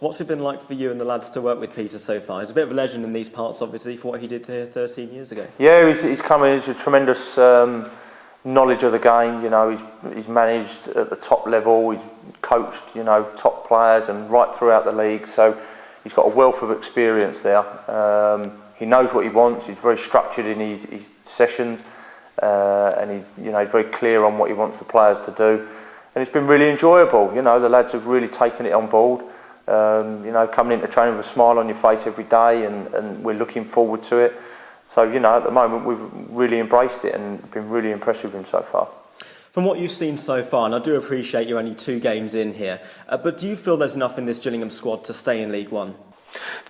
What's it been like for you and the lads to work with Peter so far? He's a bit of a legend in these parts, obviously, for what he did here 13 years ago. Yeah, he's come in. He's a tremendous knowledge of the game. You know, he's managed at the top level. He's coached, you know, top players and right throughout the league. So he's got a wealth of experience there. He knows what he wants. He's very structured in his sessions, and he's very clear on what he wants the players to do. And it's been really enjoyable. You know, the lads have really taken it on board. Coming into training with a smile on your face every day, and we're looking forward to it. So, you know, at the moment we've really embraced it and been really impressed with him so far. From what you've seen so far, and I do appreciate you're only 2 games in here, but do you feel there's enough in this Gillingham squad to stay in League One?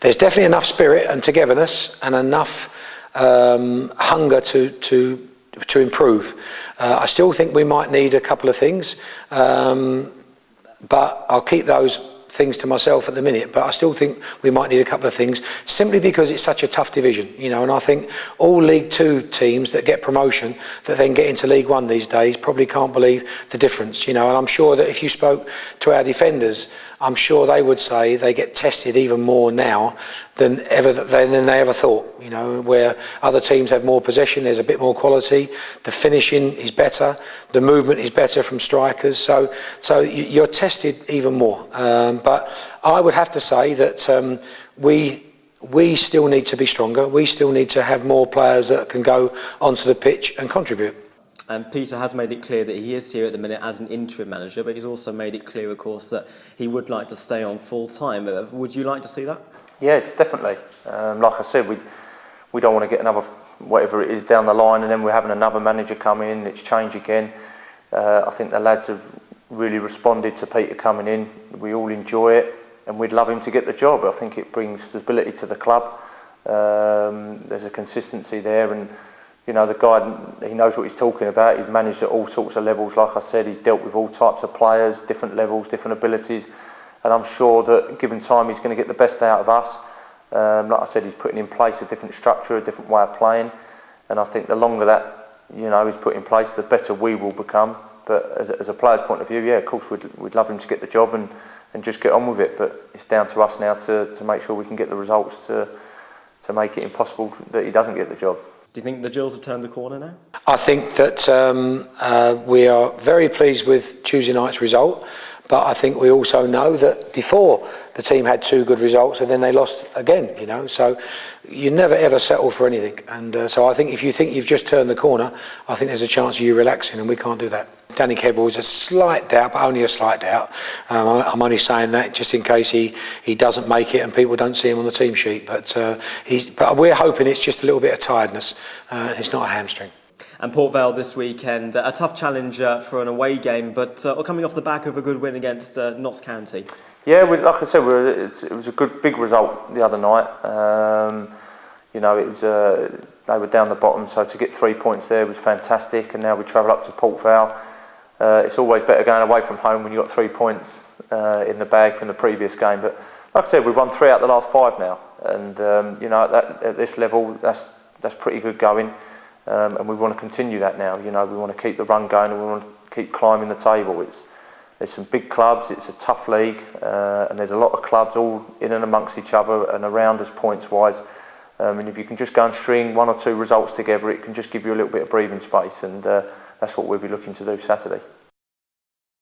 There's definitely enough spirit and togetherness and enough hunger to improve. I still think we might need a couple of things, but I'll keep those things to myself at the minute, but I still think we might need a couple of things, simply because it's such a tough division, you know, and I think all League 2 teams that get promotion that then get into League 1 these days probably can't believe the difference, you know, and I'm sure that if you spoke to our defenders, I'm sure they would say they get tested even more now than they ever thought, you know, where other teams have more possession, there's a bit more quality, the finishing is better, the movement is better from strikers, so you're tested even more. But I would have to say that we still need to be stronger. We still need to have more players that can go onto the pitch and contribute. And Peter has made it clear that he is here at the minute as an interim manager, but he's also made it clear, of course, that he would like to stay on full time. Would you like to see that? Yes, definitely. Like I said, we don't want to get another whatever it is down the line, and then we're having another manager come in. It's change again. I think the lads have really responded to Peter coming in. We all enjoy it, and we'd love him to get the job. I think it brings stability to the club. There's a consistency there, and you know, the guy, he knows what he's talking about. He's managed at all sorts of levels. Like I said, he's dealt with all types of players, different levels, different abilities, and I'm sure that given time he's going to get the best out of us. Like I said, he's putting in place a different structure, a different way of playing, and I think the longer that, you know, he's put in place, the better we will become. But as a player's point of view, yeah, of course we'd love him to get the job and just get on with it. But it's down to us now to make sure we can get the results to make it impossible that he doesn't get the job. Do you think the Gills have turned the corner now? I think that we are very pleased with Tuesday night's result, but I think we also know that before the team had 2 good results and then they lost again, you know, so you never ever settle for anything. And so I think if you think you've just turned the corner, I think there's a chance of you relaxing, and we can't do that. Danny Kebbell is a slight doubt, but only a slight doubt. I'm only saying that just in case he doesn't make it and people don't see him on the team sheet. But we're hoping it's just a little bit of tiredness. It's not a hamstring. And Port Vale this weekend, a tough challenge for an away game, but coming off the back of a good win against Notts County. Yeah, like I said, it was a good big result the other night. You know, it was they were down the bottom, so to get 3 points there was fantastic. And now we travel up to Port Vale. It's always better going away from home when you've got 3 points in the bag from the previous game. But like I said, we've won 3 out of the last 5 now, and you know, at this level, that's pretty good going. And we want to continue that now. You know, we want to keep the run going, and we want to keep climbing the table. There's some big clubs. It's a tough league, and there's a lot of clubs all in and amongst each other and around us points wise. And if you can just go and string 1 or 2 results together, it can just give you a little bit of breathing space, and that's what we'll be looking to do Saturday.